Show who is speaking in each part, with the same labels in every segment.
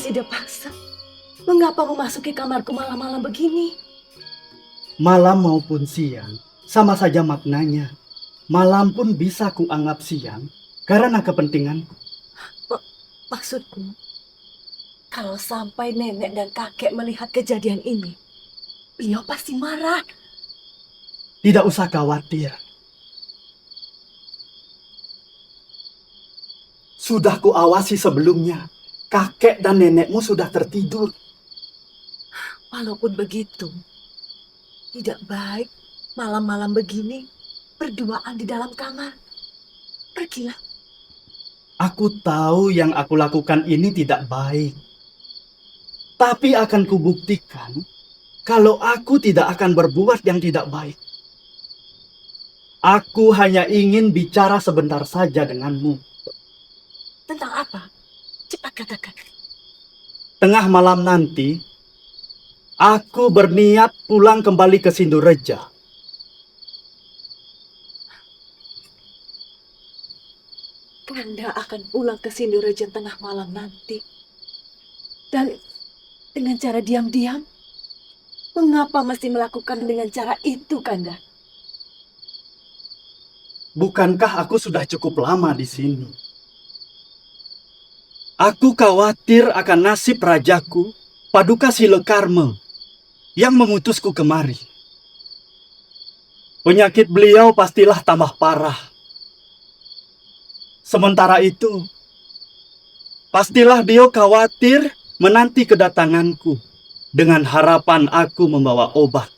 Speaker 1: Sida paksa? Mengapa memasuki kamarku malam-malam begini?
Speaker 2: Malam maupun siang, sama saja maknanya. Malam pun bisa kuanggap siang karena kepentinganku.
Speaker 1: Maksudku, kalau sampai nenek dan kakek melihat kejadian ini, beliau pasti marah.
Speaker 2: Tidak usah khawatir. Sudah kuawasi sebelumnya. Kakek dan nenekmu sudah tertidur.
Speaker 1: Walaupun begitu, tidak baik malam-malam begini berduaan di dalam kamar. Pergilah.
Speaker 2: Aku tahu yang aku lakukan ini tidak baik. Tapi akan kubuktikan kalau aku tidak akan berbuat yang tidak baik. Aku hanya ingin bicara sebentar saja denganmu.
Speaker 1: Tentang apa? Cepat katakan.
Speaker 2: Tengah malam nanti, aku berniat pulang kembali ke Sindureja.
Speaker 1: Kanda akan pulang ke Sindureja tengah malam nanti. Dan dengan cara diam-diam? Mengapa mesti melakukan dengan cara itu, Kanda?
Speaker 2: Bukankah aku sudah cukup lama di sini? Aku khawatir akan nasib rajaku, Paduka Silokarma, yang mengutusku kemari. Penyakit beliau pastilah tambah parah. Sementara itu, pastilah dia khawatir menanti kedatanganku dengan harapan aku membawa obat.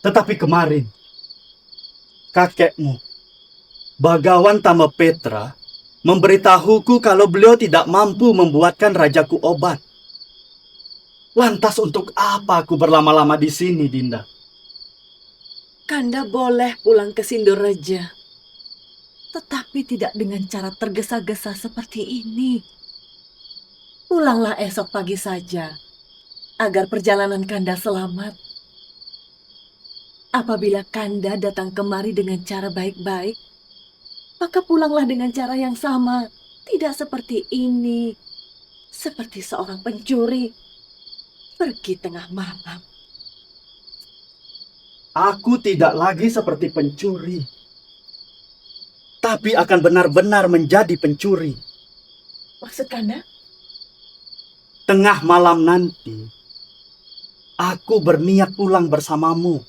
Speaker 2: Tetapi kemarin, kakekmu, Bagawan Tamapetra, memberitahuku kalau beliau tidak mampu membuatkan rajaku obat. Lantas untuk apa aku berlama-lama di sini, Dinda?
Speaker 1: Kanda boleh pulang ke Sindureja, tetapi tidak dengan cara tergesa-gesa seperti ini. Pulanglah esok pagi saja, agar perjalanan Kanda selamat. Apabila Kanda datang kemari dengan cara baik-baik, maka pulanglah dengan cara yang sama. Tidak seperti ini, seperti seorang pencuri pergi tengah malam.
Speaker 2: Aku tidak lagi seperti pencuri, tapi akan benar-benar menjadi pencuri.
Speaker 1: Maksud Kanda?
Speaker 2: Tengah malam nanti, aku berniat pulang bersamamu.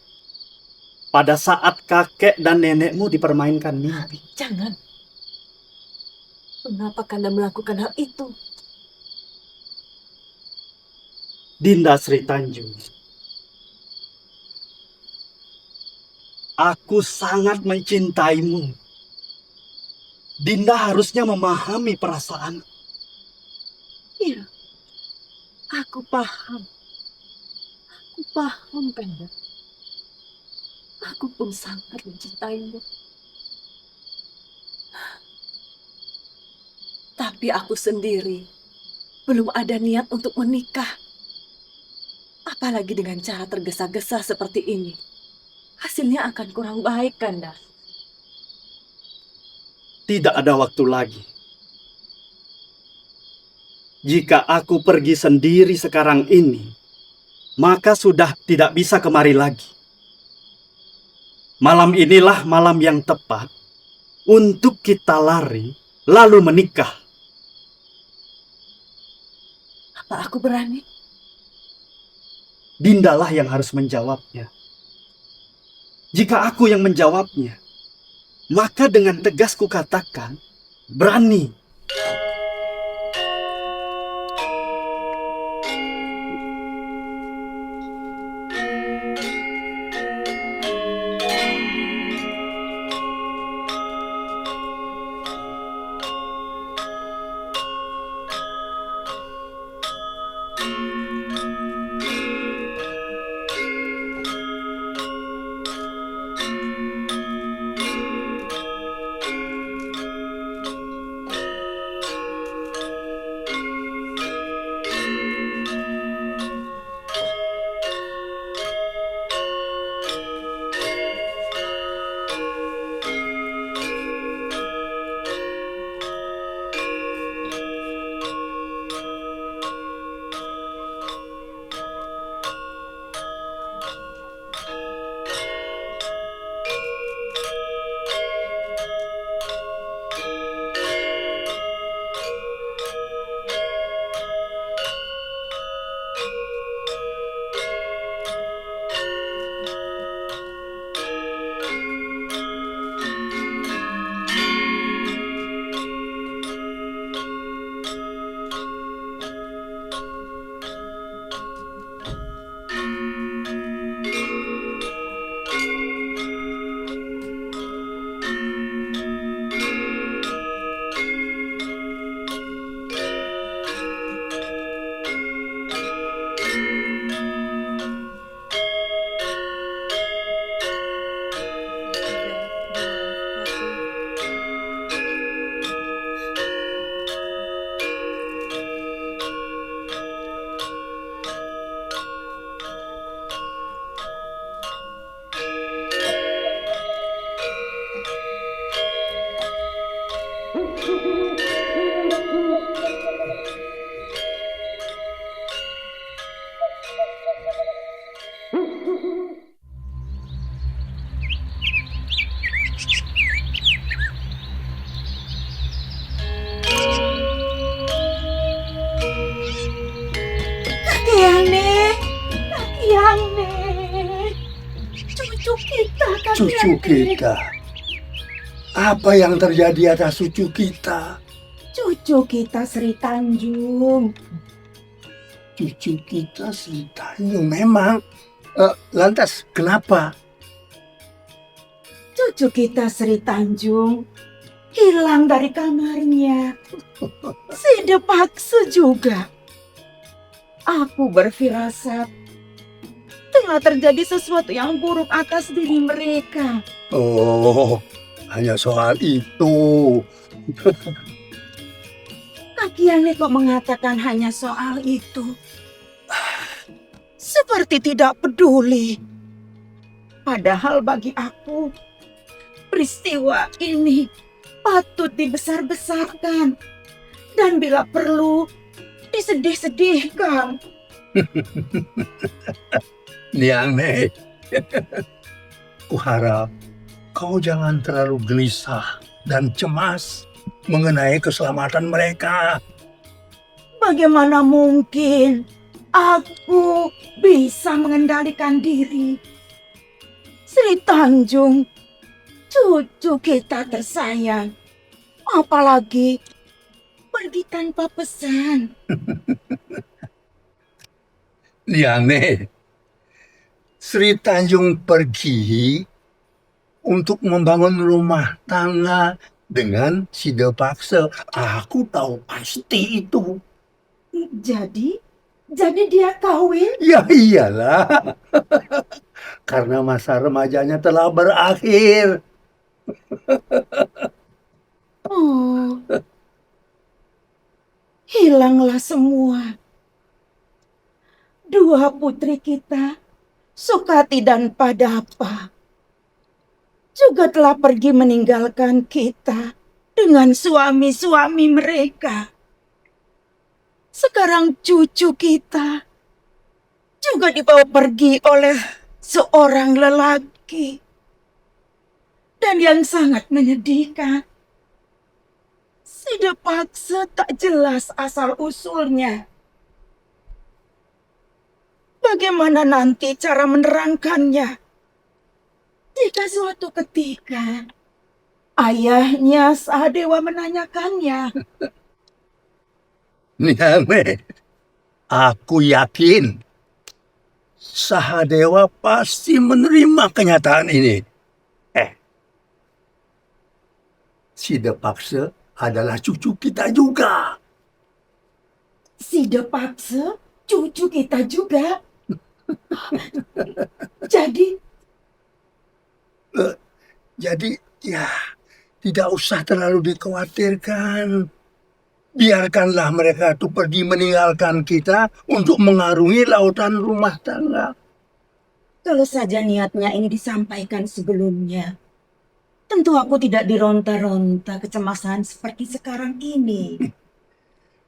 Speaker 2: Pada saat kakek dan nenekmu dipermainkan mimpi.
Speaker 1: Jangan. Mengapa Kanda melakukan hal itu?
Speaker 2: Dinda Sri Tanjung, aku sangat mencintaimu. Dinda harusnya memahami perasaan.
Speaker 1: Iya, aku paham. Aku paham, Kanda. Aku pun sangat mencintaimu. Tapi aku sendiri belum ada niat untuk menikah. Apalagi dengan cara tergesa-gesa seperti ini. Hasilnya akan kurang baik, Kanda.
Speaker 2: Tidak ada waktu lagi. Jika aku pergi sendiri sekarang ini, maka sudah tidak bisa kemari lagi. Malam inilah malam yang tepat untuk kita lari lalu menikah.
Speaker 1: Apa aku berani?
Speaker 2: Dindalah yang harus menjawabnya. Jika aku yang menjawabnya, maka dengan tegas kukatakan, berani.
Speaker 1: Yang Nek, cucu kita kan
Speaker 3: Cucu
Speaker 1: Nek.
Speaker 3: kita. Apa yang terjadi atas cucu kita?
Speaker 1: Cucu kita Sri Tanjung.
Speaker 3: Cucu kita Sri Tanjung memang. Lantas kenapa?
Speaker 1: Cucu kita Sri Tanjung hilang dari kamarnya. Si Depaksa juga. Aku berfirasat telah terjadi sesuatu yang buruk atas diri mereka.
Speaker 3: Oh, hanya soal itu.
Speaker 1: Kaki Nek kok mengatakan hanya soal itu. Seperti tidak peduli. Padahal bagi aku, peristiwa ini patut dibesar-besarkan. Dan bila perlu, disedih-sedihkan.
Speaker 3: Niane, kuharap kau jangan terlalu gelisah dan cemas mengenai keselamatan mereka.
Speaker 1: Bagaimana mungkin aku bisa mengendalikan diri? Sri Tanjung, cucu kita tersayang. Apalagi pergi tanpa pesan.
Speaker 3: Niane, Sri Tanjung pergi untuk membangun rumah tangga dengan si Depaksa. Aku tahu pasti itu.
Speaker 1: Jadi dia kawin?
Speaker 3: Ya iyalah, karena masa remajanya telah berakhir.
Speaker 1: Oh, hilanglah semua. Dua putri kita, Sukati dan Padapa, juga telah pergi meninggalkan kita dengan suami-suami mereka. Sekarang cucu kita juga dibawa pergi oleh seorang lelaki. Dan yang sangat menyedihkan, si Depaksa tak jelas asal-usulnya. Bagaimana nanti cara menerangkannya? Jika suatu ketika ayahnya Sahadewa menanyakannya.
Speaker 3: Niame, aku yakin Sahadewa pasti menerima kenyataan ini. Si Depaksa adalah cucu kita juga.
Speaker 1: Si Depaksa cucu kita juga. Jadi
Speaker 3: Jadi ya tidak usah terlalu dikhawatirkan. Biarkanlah mereka itu pergi meninggalkan kita untuk mengarungi lautan rumah tangga.
Speaker 1: kalau saja niatnya ini disampaikan sebelumnya, tentu aku tidak dironta-ronta kecemasan seperti sekarang ini.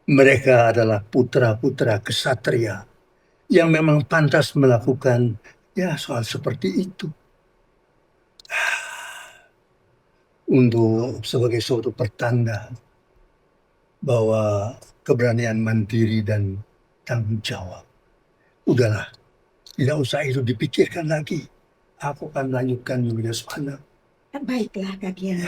Speaker 3: Mereka adalah putra-putra kesatria yang memang pantas melakukan ya soal seperti itu. Untuk sebagai suatu pertanda bahwa keberanian mandiri dan tanggung jawab. Udahlah, tidak usah itu dipikirkan lagi. Aku akan lanjutkan Yulius Mana.
Speaker 1: Baiklah, Kak Kiai.